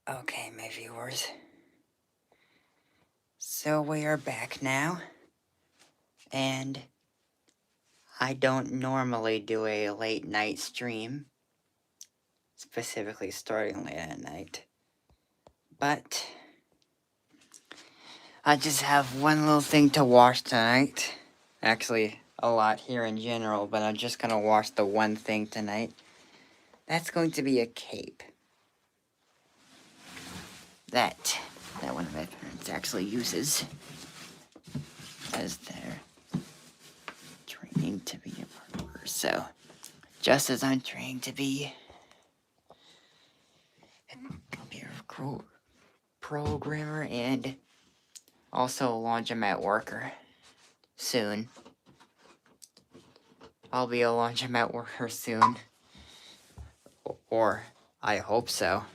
Okay, my viewers. So we are back now. And I don't normally do a late night stream. Specifically starting late at night. But I just have one little thing to wash tonight. Actually, a lot here in general, but I'm just gonna wash the one thing tonight. That's going to be a cape. That one of my parents actually uses as their training to be a barber. So, just as I'm training to be a computer programmer and also a laundromat worker soon. I'll be a laundromat worker soon. Or I hope so.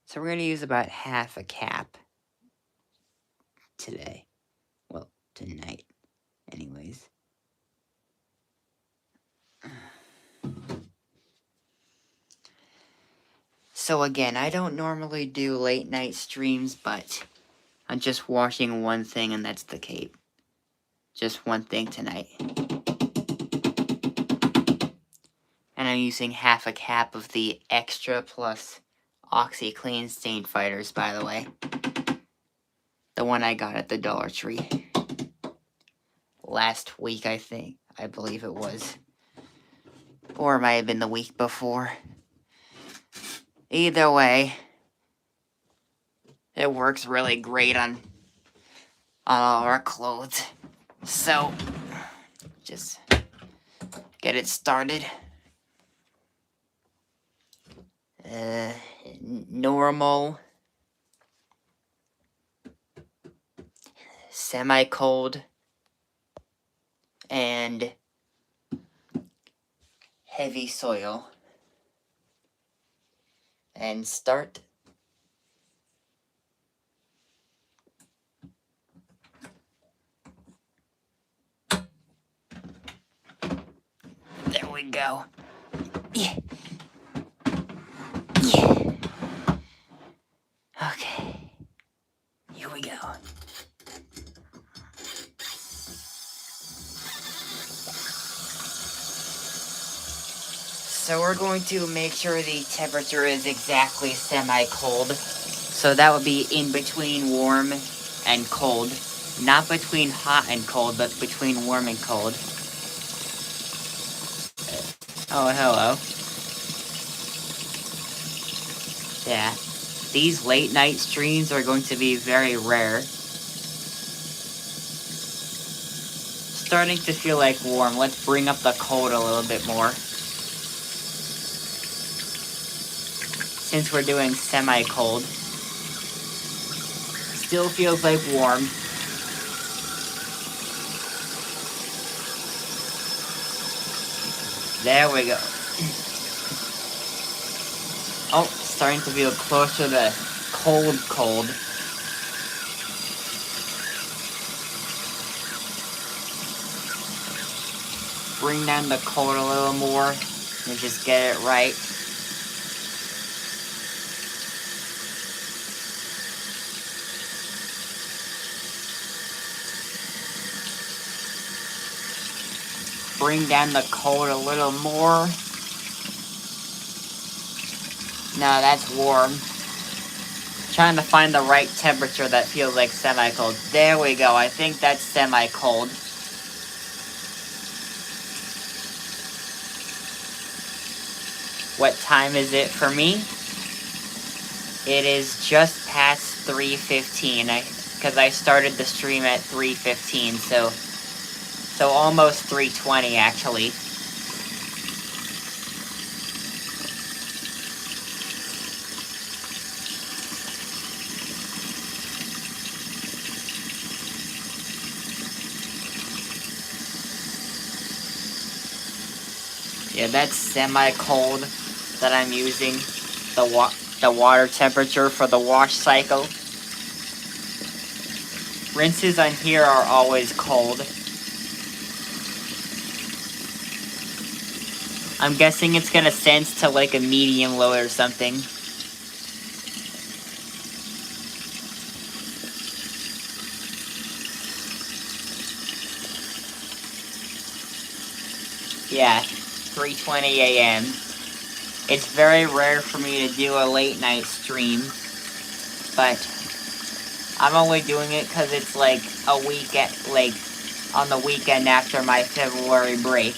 So we're going to use about half a cap today. Well, tonight. Anyways. So again, I don't normally do late night streams, but I'm just washing one thing and that's the cape. Just one thing tonight. And I'm using half a cap of the XTRA plus OxyClean stain fighters, by the way. The one I got at the Dollar Tree. Last week, I believe it was. Or it might have been the week before. Either way, it works really great on all our clothes. So, just get it started. Normal, semi-cold, and heavy soil. And start. There we go. Yeah. Yeah. Okay. Here we go. So we're going to make sure the temperature is exactly semi-cold. So that would be in between warm and cold. Not between hot and cold, but between warm and cold. Oh, hello. Yeah. These late night streams are going to be very rare. Starting to feel like warm. Let's bring up the cold a little bit more. Since we're doing semi-cold. Still feels like warm. There we go. Oh, starting to feel closer to cold. Bring down the cold a little more and just get it right. Bring down the cold a little more. No, that's warm. Trying to find the right temperature that feels like semi-cold. There we go. I think that's semi-cold. What time is it for me? It is just past 3:15. Because I started the stream at 3:15, so almost 3:20 actually. Yeah, that's semi-cold that I'm using. The water temperature for the wash cycle. Rinses on here are always cold. I'm guessing it's gonna sense to like a medium load or something. Yeah, 3:20 a.m. It's very rare for me to do a late night stream, but I'm only doing it because it's like a weekend, like on the weekend after my February break.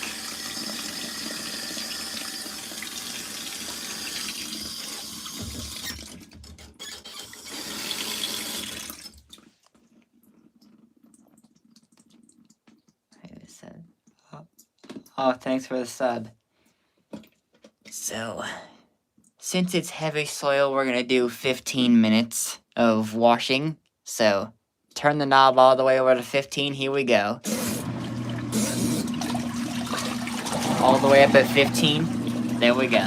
Oh, thanks for the sub. So, since it's heavy soil, we're gonna do 15 minutes of washing. So, turn the knob all the way over to 15. Here we go. All the way up at 15. There we go.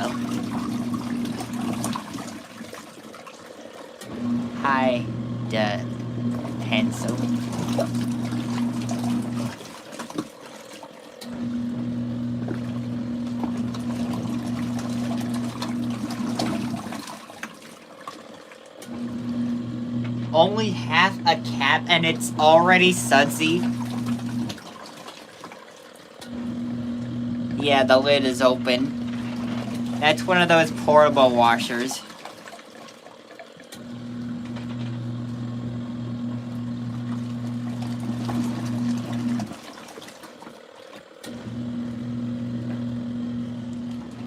Hi, pencil. Only half a cap and it's already sudsy. Yeah, the lid is open. That's one of those portable washers.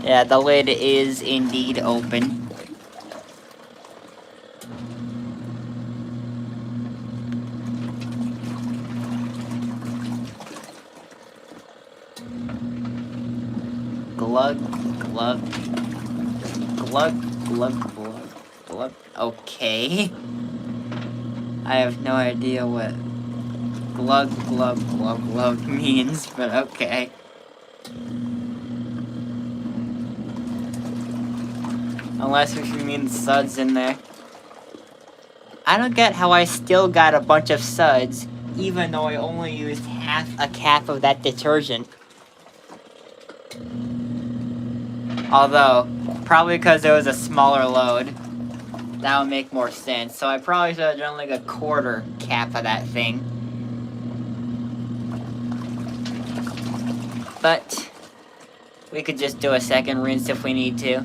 Yeah, the lid is indeed open. Glug, glug, glug, glug, glug, glug. Okay. I have no idea what glug, glug, glug, glug means, but okay. Unless if you mean suds in there. I don't get how I still got a bunch of suds, even though I only used half a cap of that detergent. Although, probably because it was a smaller load. That would make more sense. So I probably should have done like a quarter cap of that thing. But we could just do a second rinse if we need to.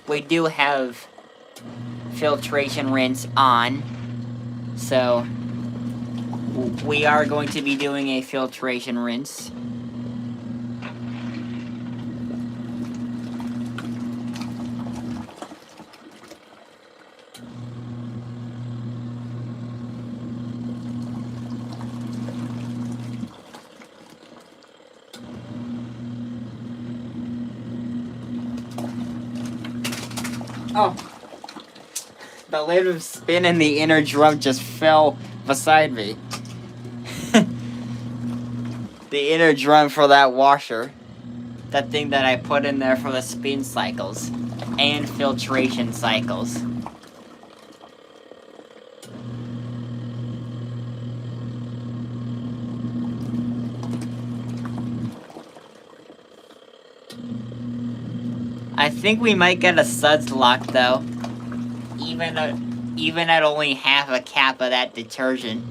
We do have filtration rinse on, so we are going to be doing a filtration rinse. Oh, the lid of spin and the inner drum just fell beside me. The inner drum for that washer. That thing that I put in there for the spin cycles and filtration cycles. I think we might get a suds lock though, even at only half a cap of that detergent.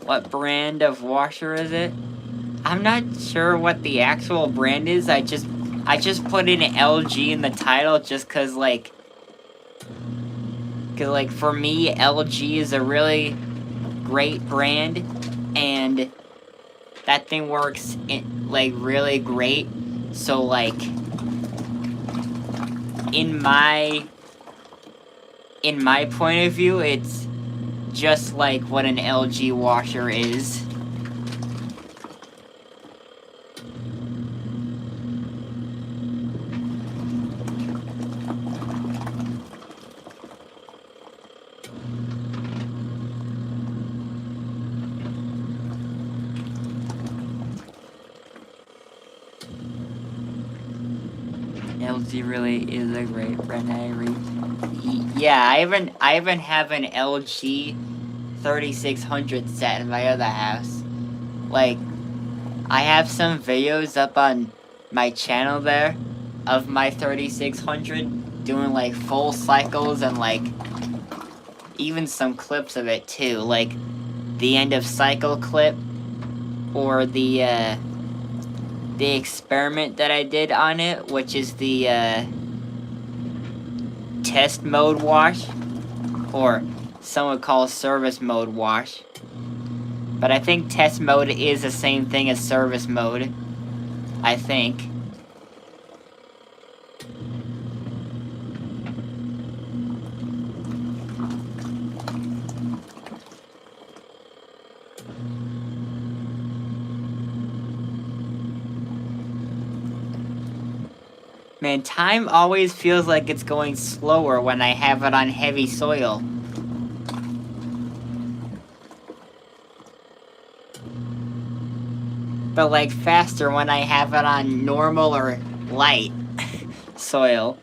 What brand of washer is it? I'm not sure what the actual brand is. I just put in LG in the title just cause like for me LG is a really great brand and that thing works really great. So like in my point of view, it's just like what an LG washer is. LG really is a great brand. I agree. Yeah, I even have an LG 3600 set in my other house. Like, I have some videos up on my channel there of my 3600 doing like full cycles and like even some clips of it too, like the end of cycle clip or the experiment that I did on it, which is the test mode wash, or some would call service mode wash. But I think test mode is the same thing as service mode, I think. Man, time always feels like it's going slower when I have it on heavy soil. But like faster when I have it on normal or light soil.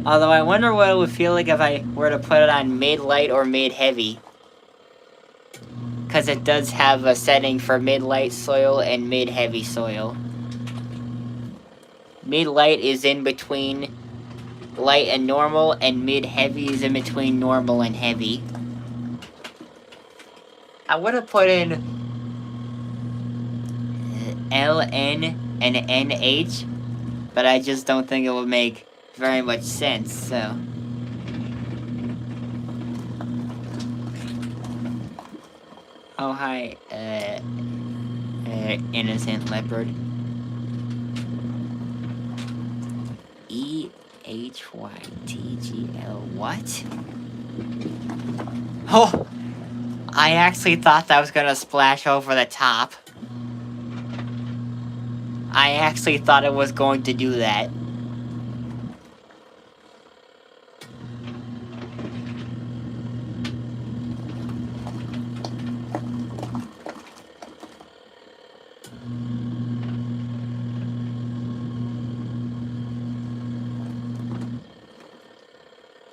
Although I wonder what it would feel like if I were to put it on mid-light or mid-heavy. Because it does have a setting for mid-light soil and mid-heavy soil. Mid-light is in between light and normal, and mid-heavy is in between normal and heavy. I would have put in LN and NH, but I just don't think it would make very much sense, so. Oh, hi, innocent leopard. EHYTGL, what? Oh! I actually thought that was gonna splash over the top. I actually thought it was going to do that.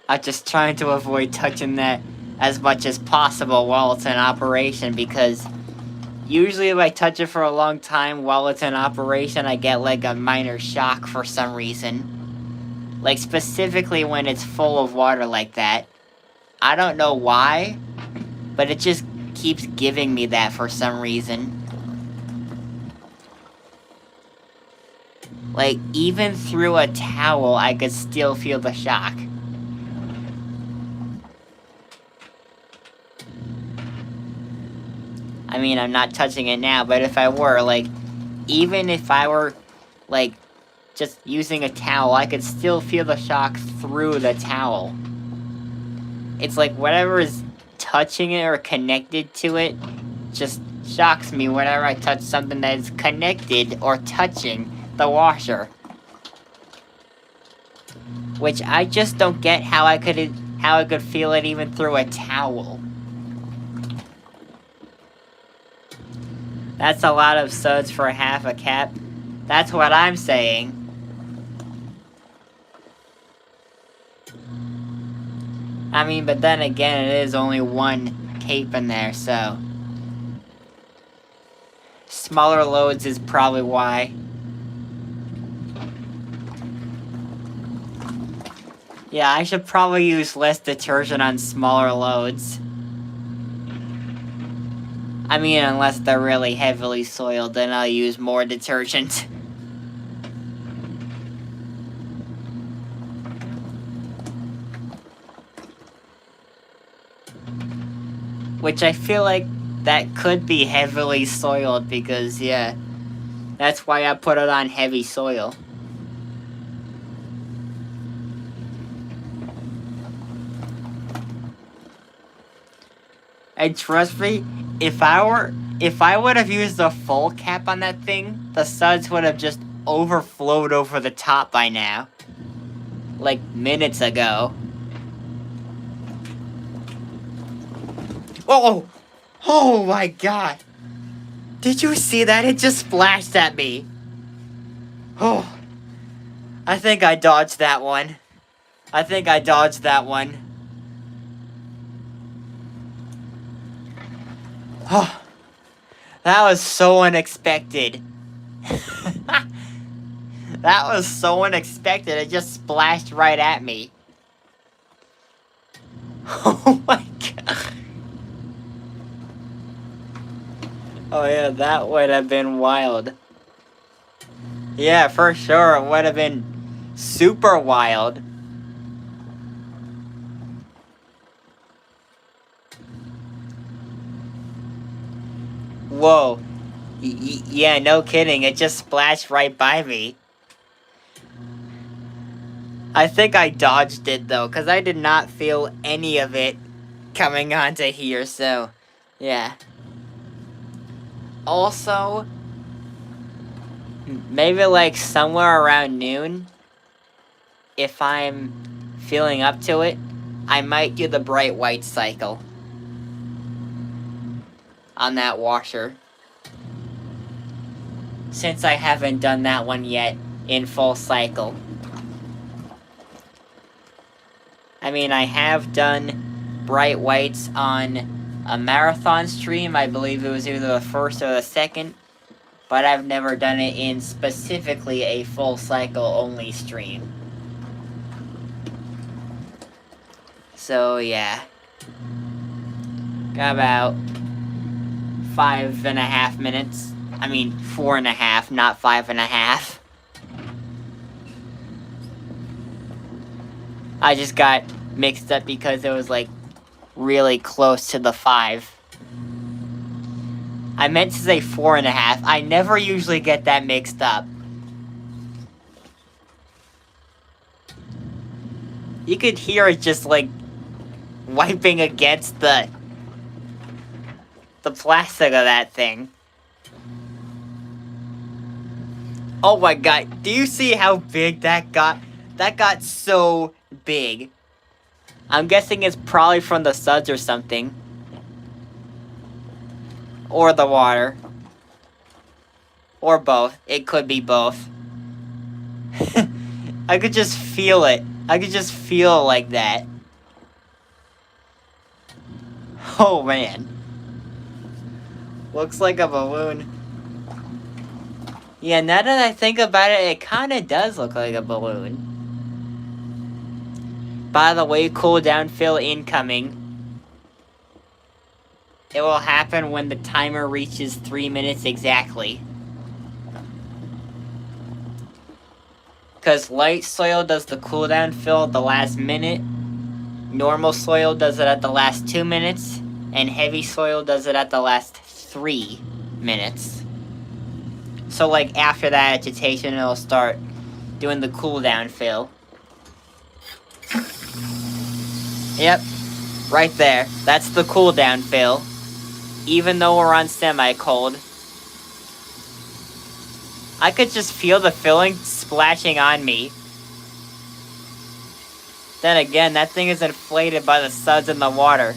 I'm just trying to avoid touching that as much as possible while it's in operation, because usually if I touch it for a long time while it's in operation, I get like a minor shock for some reason. Like specifically when it's full of water like that. I don't know why, but it just keeps giving me that for some reason. Like even through a towel, I could still feel the shock. I mean, I'm not touching it now, but if I were, like, even if I were, like, just using a towel, I could still feel the shock through the towel. It's like whatever is touching it or connected to it just shocks me whenever I touch something that is connected or touching the washer. Which I just don't get how I could feel it even through a towel. That's a lot of suds for half a cap. That's what I'm saying. I mean, but then again, it is only one cape in there, so. Smaller loads is probably why. Yeah, I should probably use less detergent on smaller loads. I mean, unless they're really heavily soiled, then I'll use more detergent. Which I feel like that could be heavily soiled because, yeah, that's why I put it on heavy soil. And trust me, if I would have used the full cap on that thing, the suds would have just overflowed over the top by now. Like minutes ago. Oh! Oh my god! Did you see that? It just splashed at me. Oh, I think I dodged that one. Oh, that was so unexpected. That was so unexpected. It just splashed right at me. Oh my god. Oh yeah, that would have been wild. Yeah, for sure. It would have been super wild. Whoa. Yeah, no kidding. It just splashed right by me. I think I dodged it though, because I did not feel any of it coming onto here, so yeah. Also, maybe like somewhere around noon, if I'm feeling up to it, I might do the bright white cycle on that washer. Since I haven't done that one yet in full cycle. I mean, I have done bright whites on a marathon stream. I believe it was either the first or the second. But I've never done it in specifically a full cycle only stream. So yeah. Got about 5.5 minutes. I mean 4.5, not 5.5. I just got mixed up because it was like really close to the 5. I meant to say 4.5. I never usually get that mixed up. You could hear it just like wiping against the plastic of that thing. Oh my god, do you see how big that got? That got so big. I'm guessing it's probably from the suds or something. Or the water. Or both. It could be both. I could just feel it. I could just feel like that. Oh man. Looks like a balloon. Yeah, now that I think about it, it kinda does look like a balloon. By the way, cooldown fill incoming. It will happen when the timer reaches 3 minutes exactly. Because light soil does the cooldown fill at the last minute, normal soil does it at the last 2 minutes, and heavy soil does it at the last 3 minutes. So like after that agitation, it'll start doing the cooldown fill. Yep, right there. That's the cooldown fill. Even though we're on semi-cold. I could just feel the filling splashing on me. Then again, that thing is inflated by the suds in the water.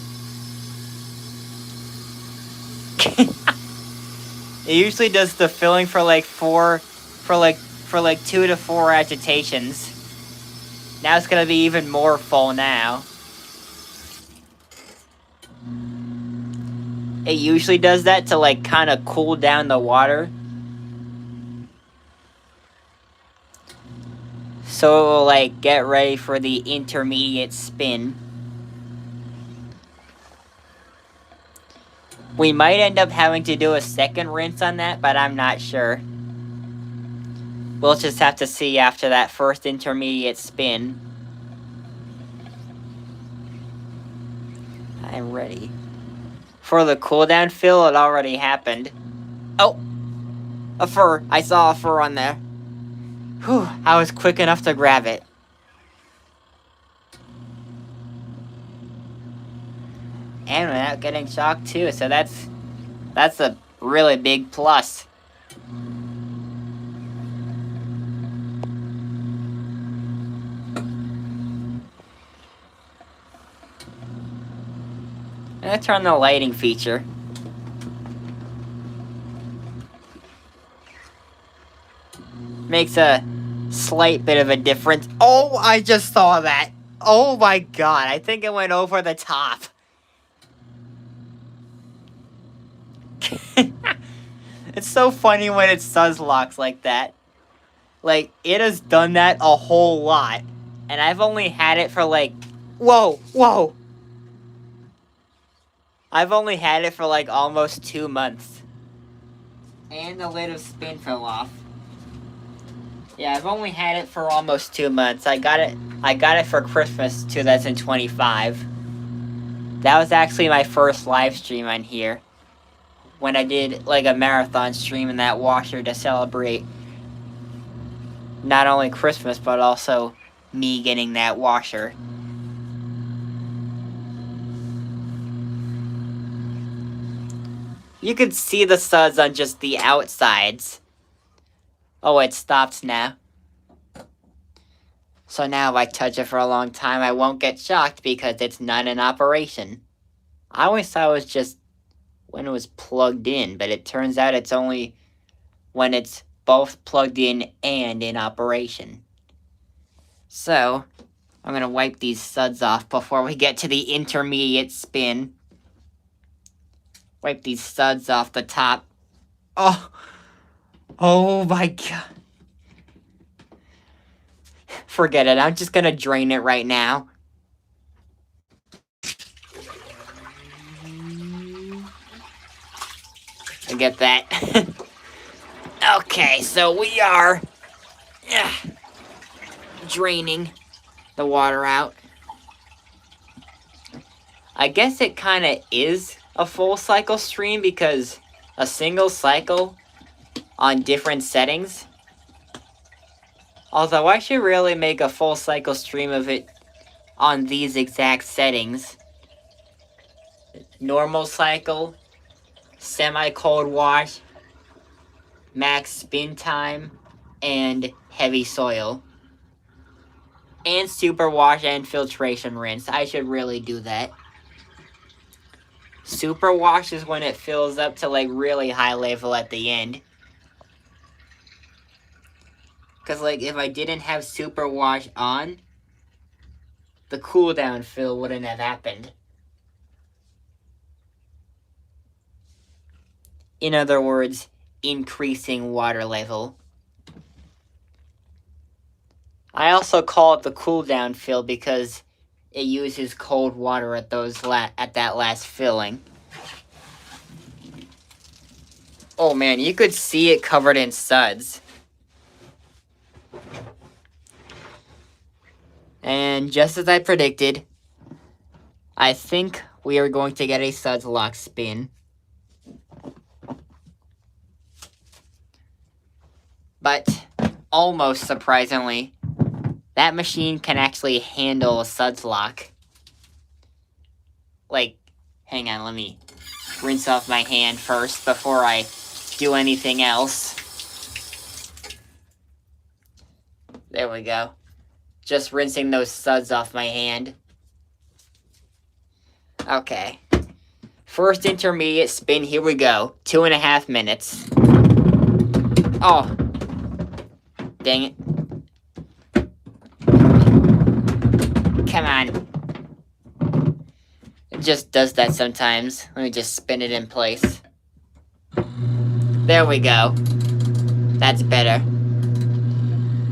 It usually does the filling for like 2 to 4 agitations. Now it's gonna be even more full now. It usually does that to like kind of cool down the water. So it will like get ready for the intermediate spin. We might end up having to do a second rinse on that, but I'm not sure. We'll just have to see after that first intermediate spin. I'm ready. For the cooldown fill, it already happened. Oh! A fur. I saw a fur on there. Whew, I was quick enough to grab it. And without getting shocked too, so that's a really big plus. I'm gonna turn the lighting feature. Makes a slight bit of a difference. Oh, I just saw that. Oh my god, I think it went over the top. It's so funny when it suds-locks like that. Like, it has done that a whole lot. And I've only had it for like... Whoa, whoa! I've only had it for like almost 2 months. And the lid of spin fell off. Yeah, I've only had it for almost 2 months. I got it for Christmas 2025. That was actually my first live stream on here. When I did like a marathon stream in that washer to celebrate not only Christmas, but also me getting that washer. You could see the suds on just the outsides. Oh, it stops now. So now if I touch it for a long time, I won't get shocked because it's not in operation. I always thought it was just when it was plugged in, but it turns out it's only when it's both plugged in and in operation. So, I'm gonna wipe these suds off before we get to the intermediate spin. Wipe these suds off the top. Oh my god. Forget it, I'm just gonna drain it right now. I get that. Okay, so we are draining the water out. I guess it kind of is a full cycle stream because a single cycle on different settings. Although I should really make a full cycle stream of it on these exact settings. Normal cycle, semi-cold wash, max spin time, and heavy soil. And SuperWash and Filtration Rinse. I should really do that. SuperWash is when it fills up to like really high level at the end. Because like if I didn't have SuperWash on, the cooldown fill wouldn't have happened. In other words, increasing water level. I also call it the cooldown fill because it uses cold water at that last filling. Oh man, you could see it covered in suds. And just as I predicted, I think we are going to get a suds lock spin. But, almost surprisingly, that machine can actually handle a suds lock. Like, hang on, let me rinse off my hand first before I do anything else. There we go. Just rinsing those suds off my hand. Okay. First intermediate spin, here we go. 2.5 minutes. Oh. Dang it. Come on. It just does that sometimes. Let me just spin it in place. There we go. That's better.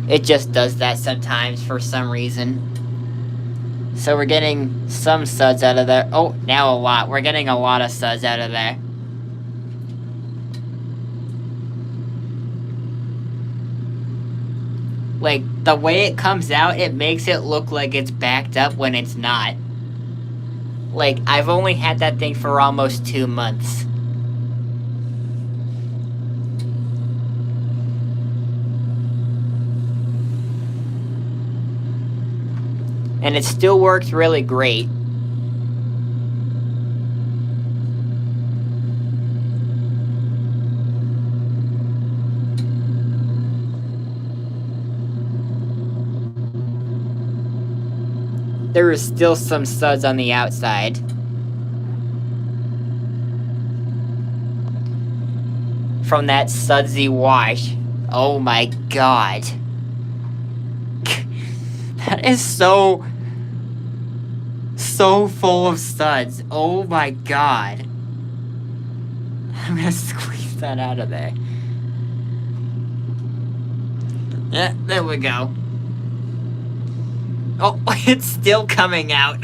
It just does that sometimes for some reason. So we're getting some suds out of there. Oh, now a lot. We're getting a lot of suds out of there. Like, the way it comes out, it makes it look like it's backed up when it's not. Like, I've only had that thing for almost 2 months. And it still works really great. There is still some suds on the outside. From that sudsy wash Oh my god. That is so full of suds. Oh my god. I'm gonna squeeze that out of there. Yeah, there we go. Oh, it's still coming out.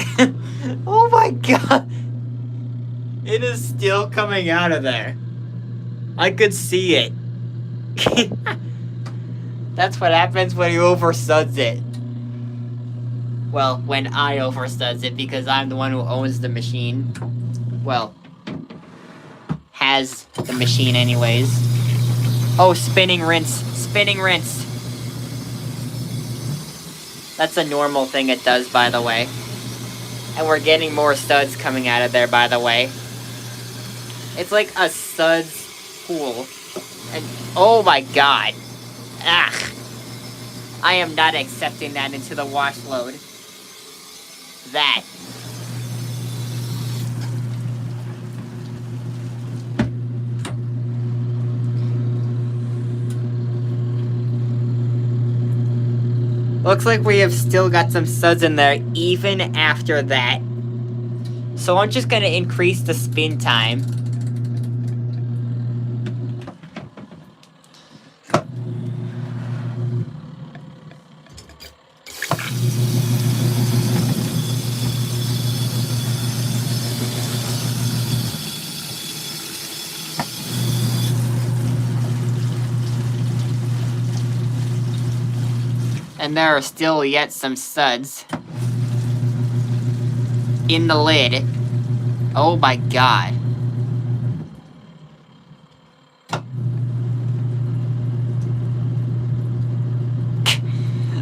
Oh my god. It is still coming out of there. I could see it. That's what happens when you oversuds it. Well, when I oversuds it, because I'm the one who owns the machine. Well, has the machine anyways. Oh, spinning rinse. Spinning rinse. That's a normal thing it does, by the way. And we're getting more suds coming out of there, by the way. It's like a suds pool. And oh my god. Ah. I am not accepting that into the wash load. That. Looks like we have still got some suds in there even after that. So I'm just gonna increase the spin time. And there are still yet some suds in the lid. Oh my god.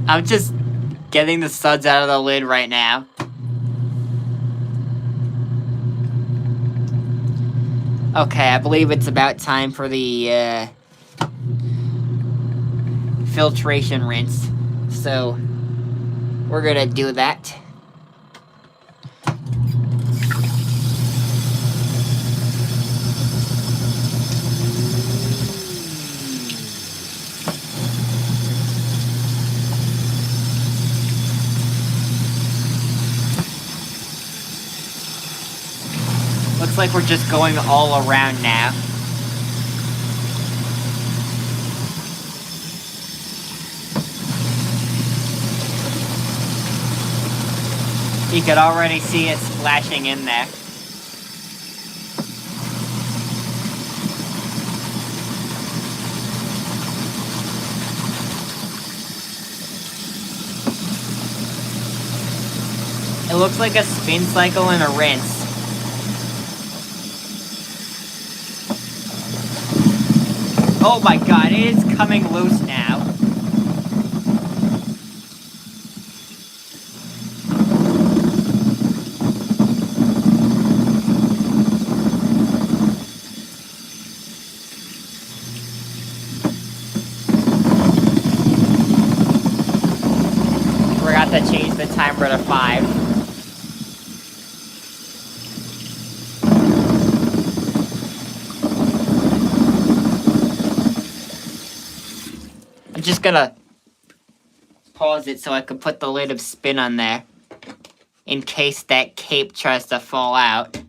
I'm just getting the suds out of the lid right now. Okay, I believe it's about time for the filtration rinse. So, we're gonna do that. Looks like we're just going all around now. You could already see it splashing in there. It looks like a spin cycle and a rinse. Oh my god, it is coming loose now. Forgot to change the timer to 5. I'm just gonna pause it so I can put the lid of spin on there in case that cape tries to fall out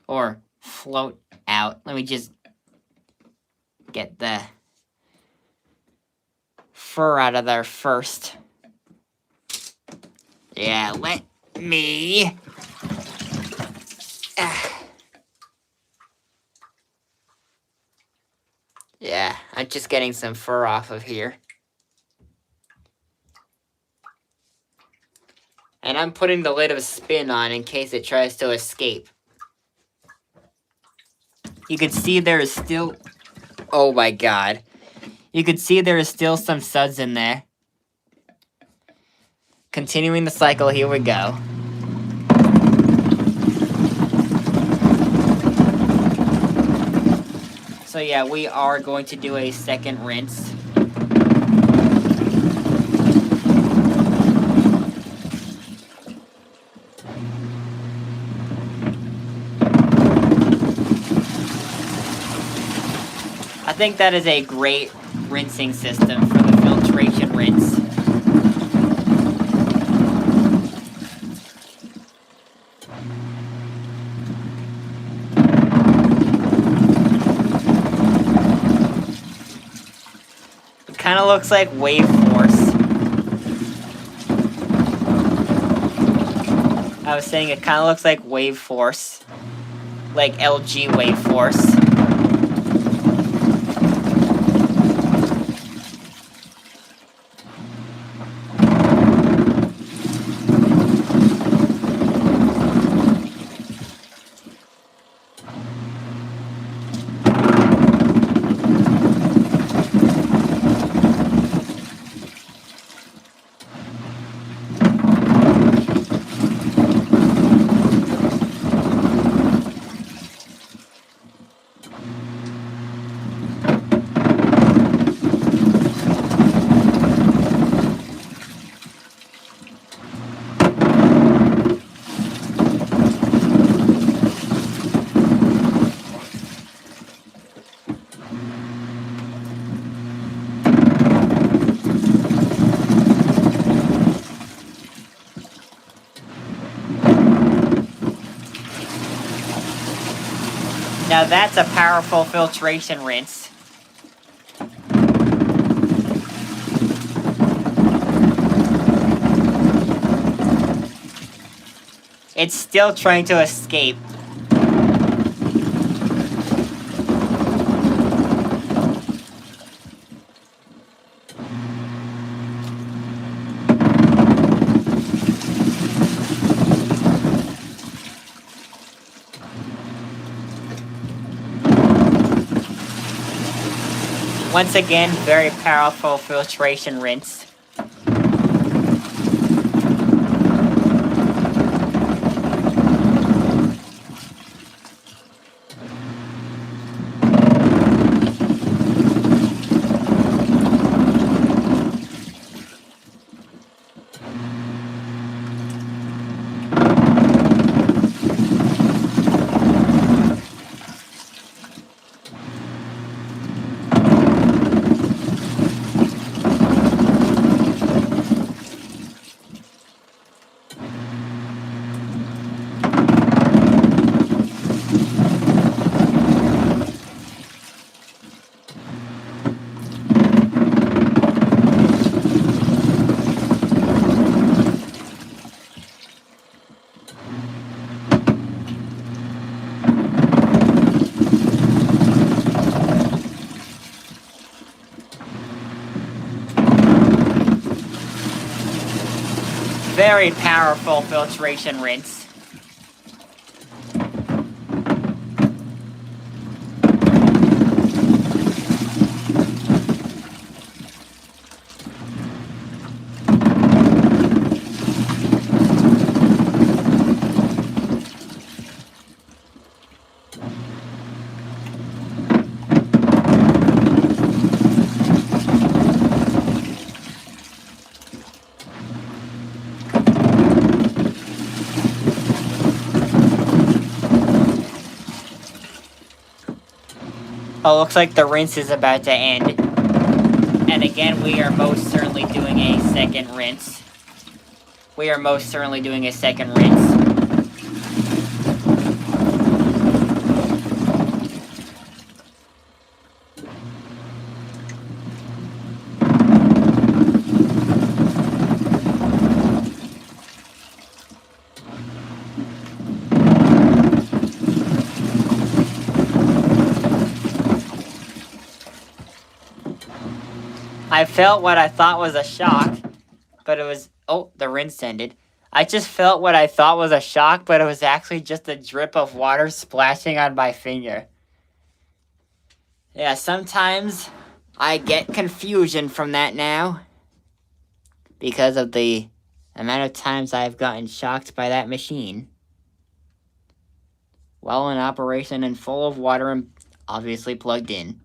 or float out. Let me just get the fur out of there first. Yeah, let me. Yeah, I'm just getting some fur off of here. And I'm putting the lid of spin on in case it tries to escape. You can see there is still... Oh my god. You can see there is still some suds in there. Continuing the cycle, here we go. So yeah, we are going to do a second rinse. I think that is a great rinsing system for the filtration rinse. It kind of looks like wave force. I was saying it kind of looks like wave force. Like LG wave force. Now that's a powerful filtration rinse. It's still trying to escape. Once again, very powerful filtration rinse. Very powerful filtration rinse. Oh, looks like the rinse is about to end. And again, we are most certainly doing a second rinse. We are most certainly doing a second rinse. I felt what I thought was a shock, but it was... Oh, the rinse ended. I just felt what I thought was a shock, but it was actually just a drip of water splashing on my finger. Yeah, sometimes I get confusion from that now because of the amount of times I've gotten shocked by that machine. While in operation and full of water and obviously plugged in.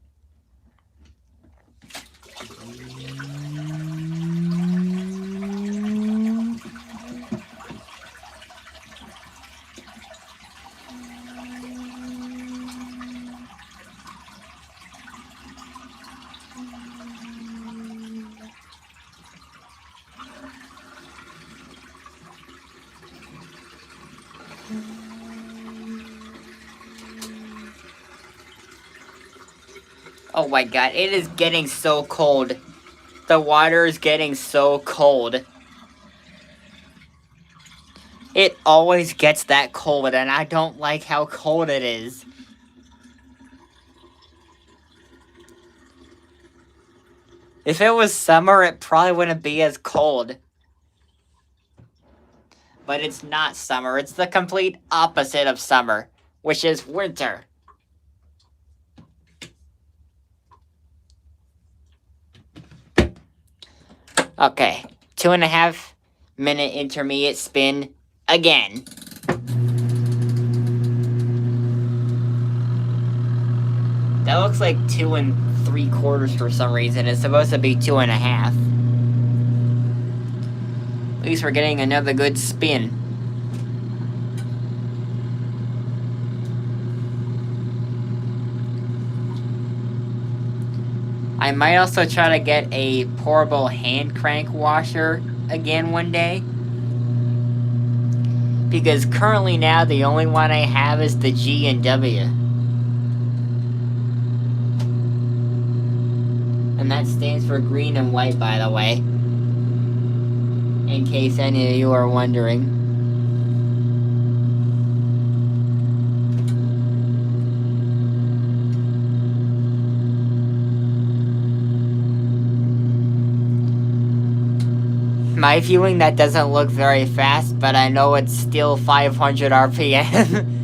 Oh my god, it is getting so cold. The water is getting so cold. It always gets that cold, and I don't like how cold it is. If it was summer, it probably wouldn't be as cold. But it's not summer, it's the complete opposite of summer, which is winter. Okay, 2.5 minute intermediate spin again. That looks like 2 3/4 for some reason. It's supposed to be 2.5. At least we're getting another good spin. I might also try to get a portable hand crank washer again one day. Because currently now the only one I have is the G&W. And that stands for green and white, by the way. In case any of you are wondering. My viewing, that doesn't look very fast, but I know it's still 500 RPM.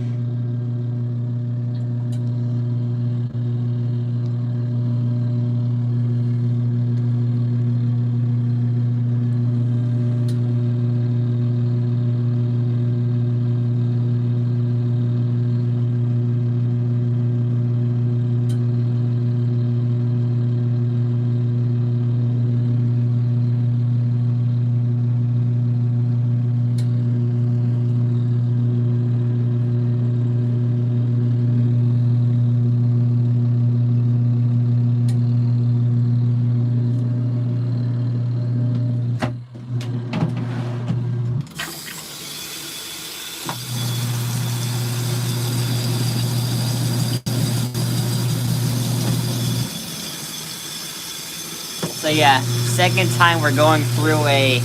So yeah, second time we're going through a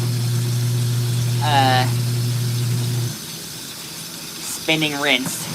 spinning rinse.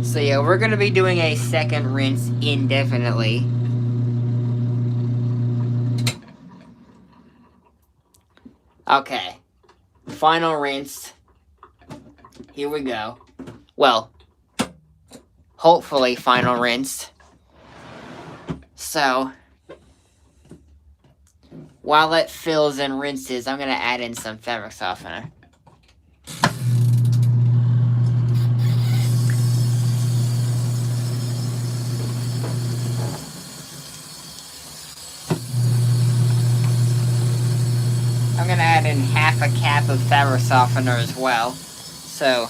So yeah, we're gonna be doing a second rinse indefinitely. Okay. Final rinse. Here we go. Well, hopefully final rinse. So, while it fills and rinses, I'm gonna add in some fabric softener. I'm gonna add in half a cap of fabric softener as well. So,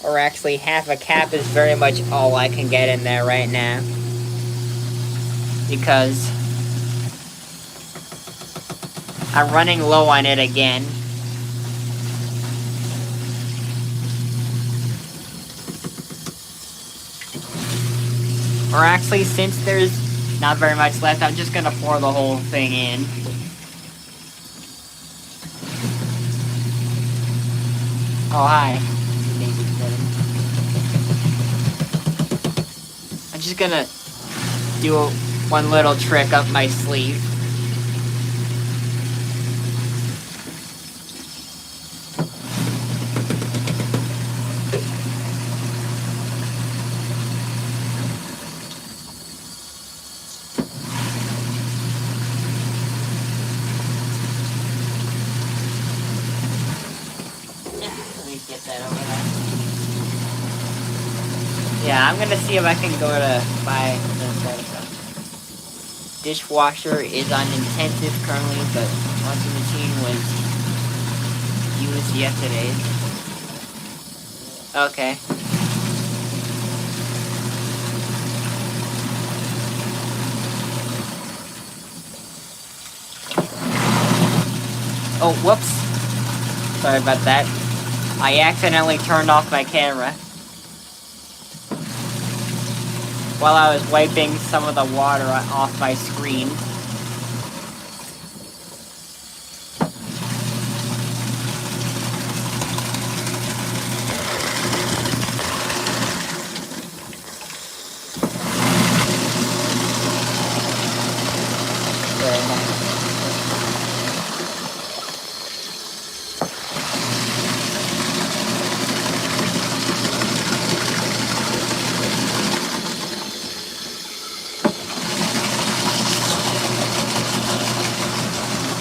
or actually half a cap is very much all I can get in there right now. Because I'm running low on it again. Or actually, since there's not very much left, I'm just gonna pour the whole thing in. Oh, hi. I'm just gonna do one little trick up my sleeve. Get that over there. Yeah, I'm gonna see if I can go to buy the dishwasher is on intensive currently, but washing machine was used yesterday. Okay. Oh, whoops. Sorry about that. I accidentally turned off my camera while I was wiping some of the water off my screen. Very nice.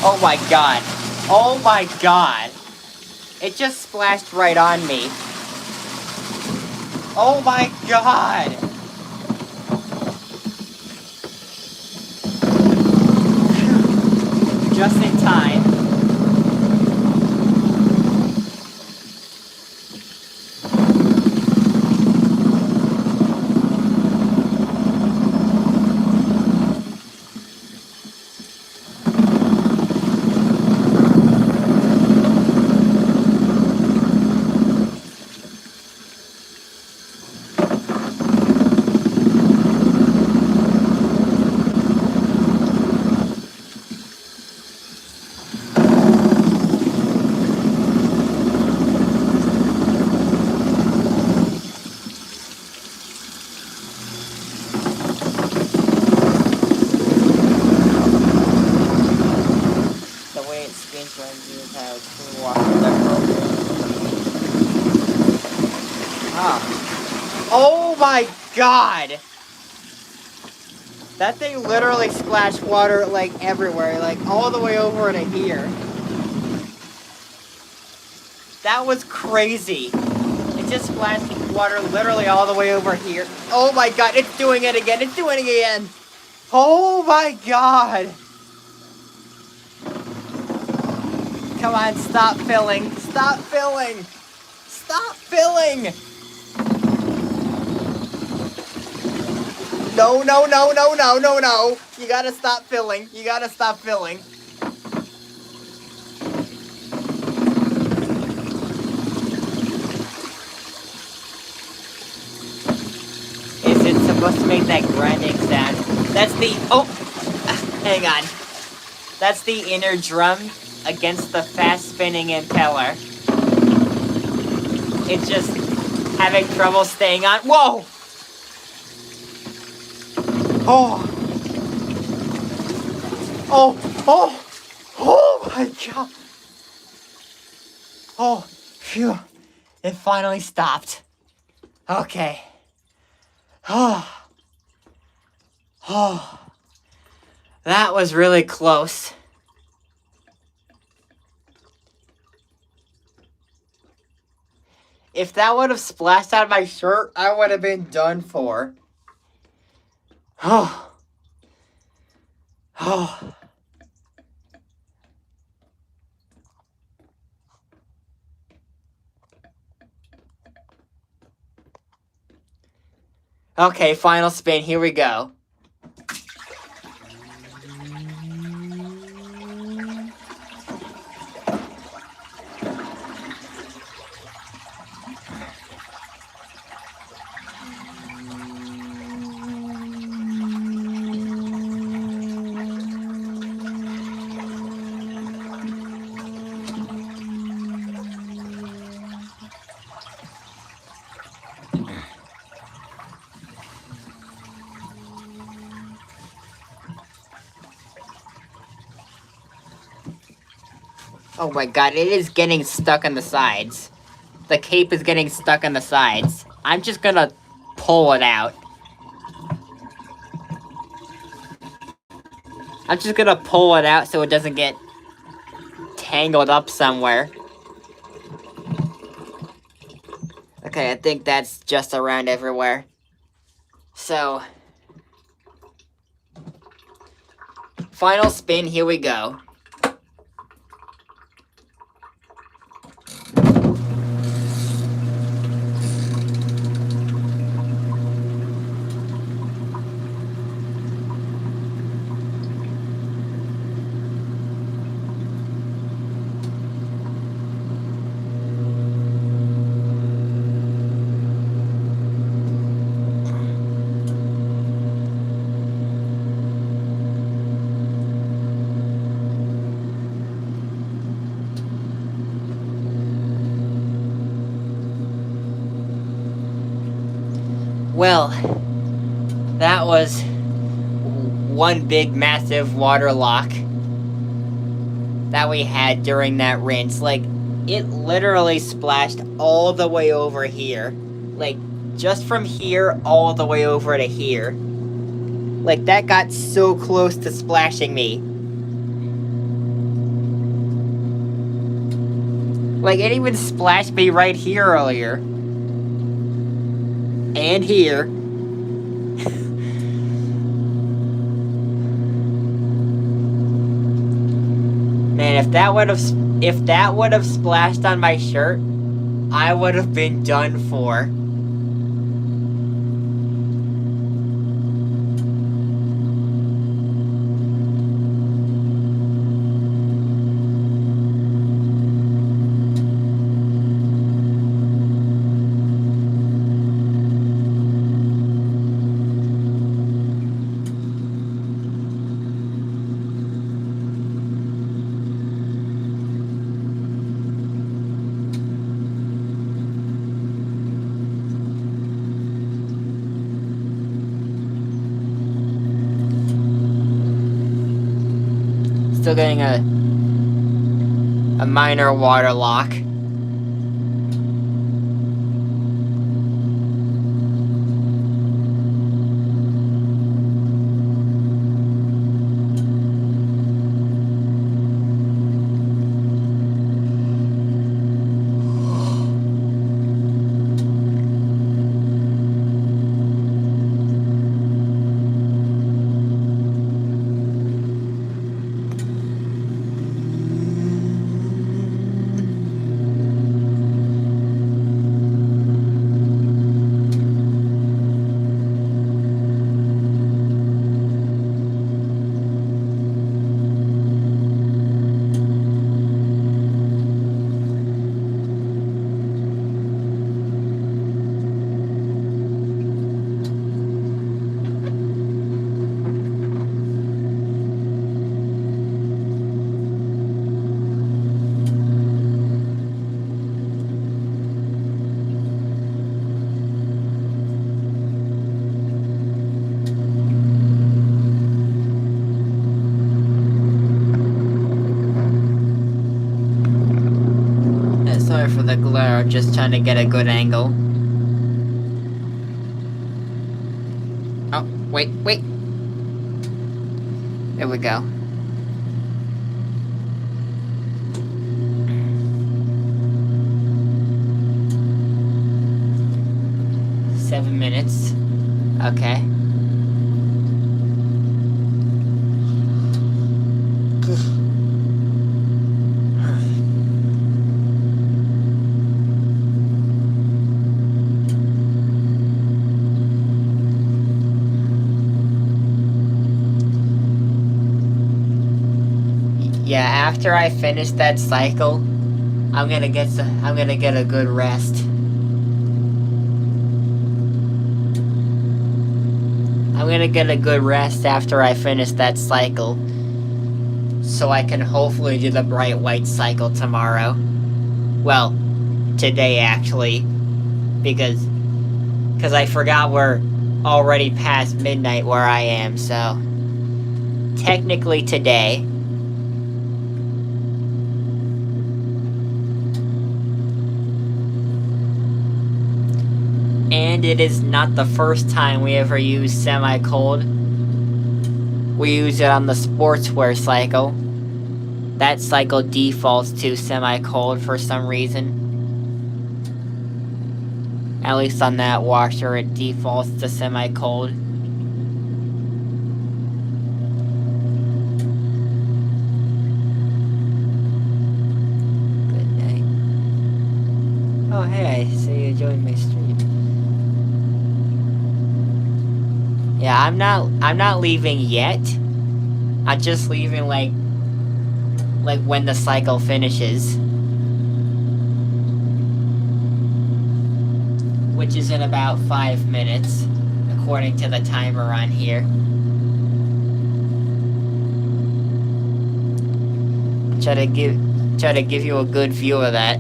Oh my god. Oh my god. It just splashed right on me. Oh my god. Just in time. Oh my god! That thing literally splashed water like everywhere, like all the way over to here. That was crazy. It just splashed water literally all the way over here. Oh my god, it's doing it again, it's doing it again! Oh my god! Come on, stop filling. Stop filling! Stop filling! No, no, no, no, no, no, no! You gotta stop filling. You gotta stop filling. Is it supposed to make that grinding sound? That's the... Oh! Hang on. That's the inner drum against the fast-spinning impeller. It's just having trouble staying on. Whoa! Oh! Oh! Oh! Oh my god! Oh, phew. It finally stopped. Okay. Oh. Oh. That was really close. If that would have splashed out of my shirt, I would have been done for. Oh. Oh. Okay, final spin. Here we go. Oh my god, it is getting stuck on the sides. The cape is getting stuck on the sides. I'm just gonna pull it out. I'm just gonna pull it out so it doesn't get tangled up somewhere. Okay, I think that's just around everywhere. So, final spin, here we go. Well, that was one big massive water lock that we had during that rinse. Like, it literally splashed all the way over here. Like, just from here all the way over to here. Like, that got so close to splashing me. Like, it even splashed me right here earlier. And here. Man, if that would have splashed on my shirt, I would have been done for. Still getting a minor water lock. Sorry for the glare, just trying to get a good angle. Oh, wait. There we go. Seven minutes. Okay. Yeah, after I finish that cycle, I'm gonna get a good rest. I'm gonna get a good rest after I finish that cycle, so I can hopefully do the bright white cycle tomorrow. Well, today actually, because I forgot we're already past midnight where I am, so technically today. And it is not the first time we ever use semi-cold. We use it on the sportswear cycle. That cycle defaults to semi-cold for some reason. At least on that washer, it defaults to semi-cold. Good night. Oh, hey, I see you joined my stream. Yeah, I'm not leaving yet. I'm just leaving like when the cycle finishes. Which is in about 5 minutes, according to the timer on here. Try to give you a good view of that.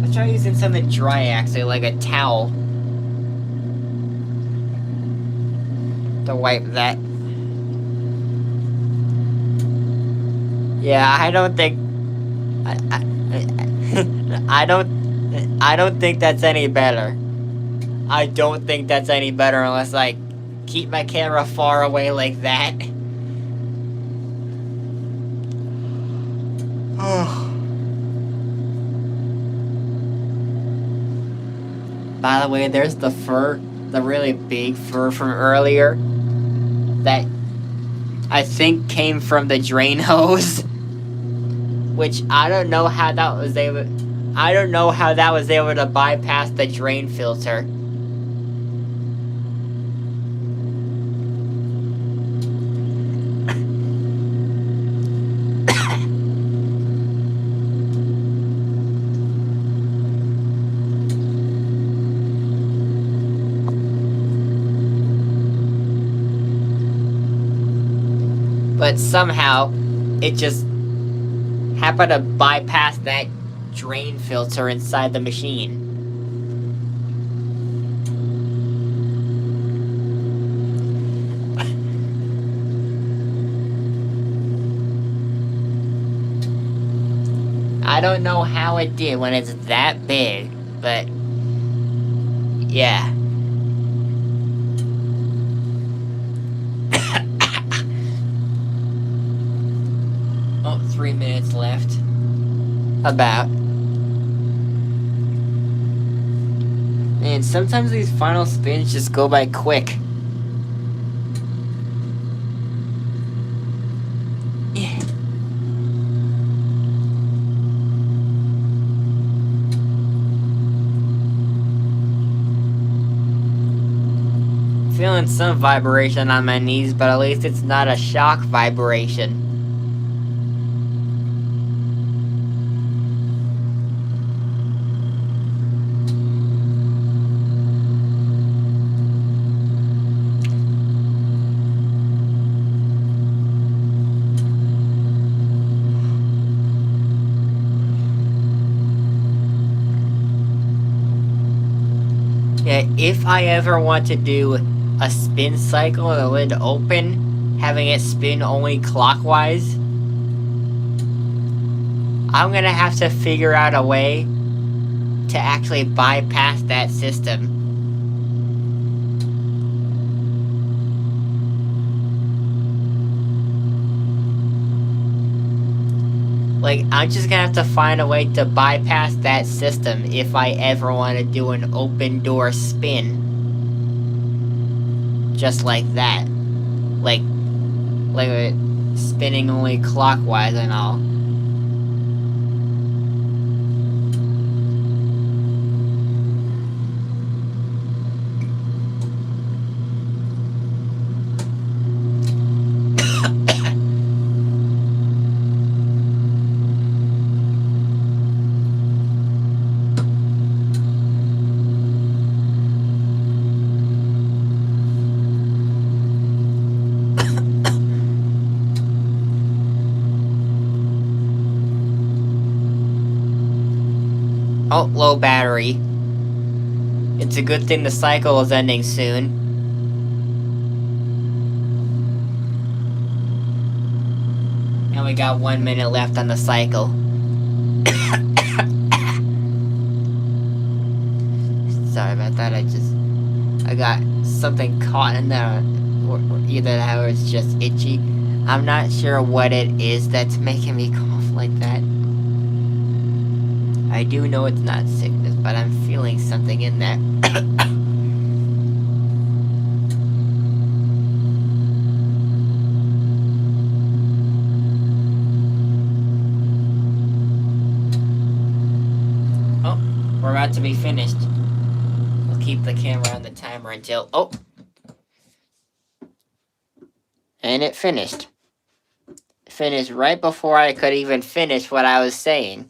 I'll try using something dry, actually, like a towel, to wipe that. Yeah, I don't think I don't think that's any better. I don't think that's any better unless I keep my camera far away like that. By the way, there's the fur, the really big fur from earlier that I think came from the drain hose. Which I don't know how that was able to bypass the drain filter. But somehow it just happened to bypass that drain filter inside the machine. I don't know how it did when it's that big, but yeah. Oh, 3 minutes left. About. Man, sometimes these final spins just go by quick. Yeah. Feeling some vibration on my knees, but at least it's not a shock vibration. Yeah, if I ever want to do a spin cycle with the lid open, having it spin only clockwise, I'm gonna have to figure out a way to actually bypass that system. Like, I'm just gonna have to find a way to bypass that system if I ever want to do an open door spin. Just like that. Like spinning only clockwise and all. Oh, low battery. It's a good thing the cycle is ending soon. And we got 1 minute left on the cycle. Sorry about that, I got something caught in there. Either that or it's just itchy. I'm not sure what it is that's making me cough like that. I do know it's not sickness, but I'm feeling something in there. Oh, we're about to be finished. We'll keep the camera on the timer until... Oh! And it finished. Finished right before I could even finish what I was saying.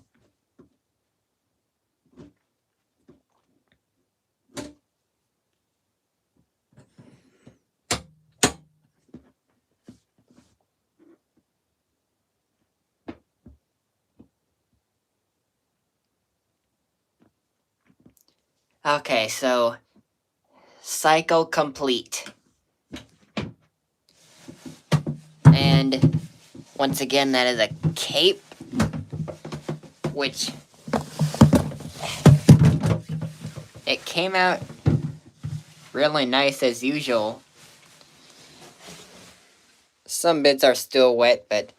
Okay, so... Cycle complete. And... Once again, that is a cape. Which... It came out... really nice as usual. Some bits are still wet, but...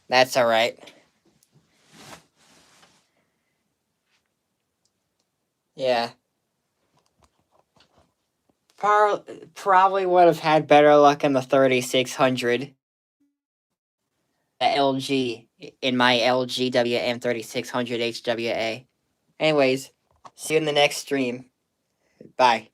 that's alright. Yeah. Probably would have had better luck in the 3600. The LG, in my LG WM3600 HWA. Anyways, see you in the next stream. Bye.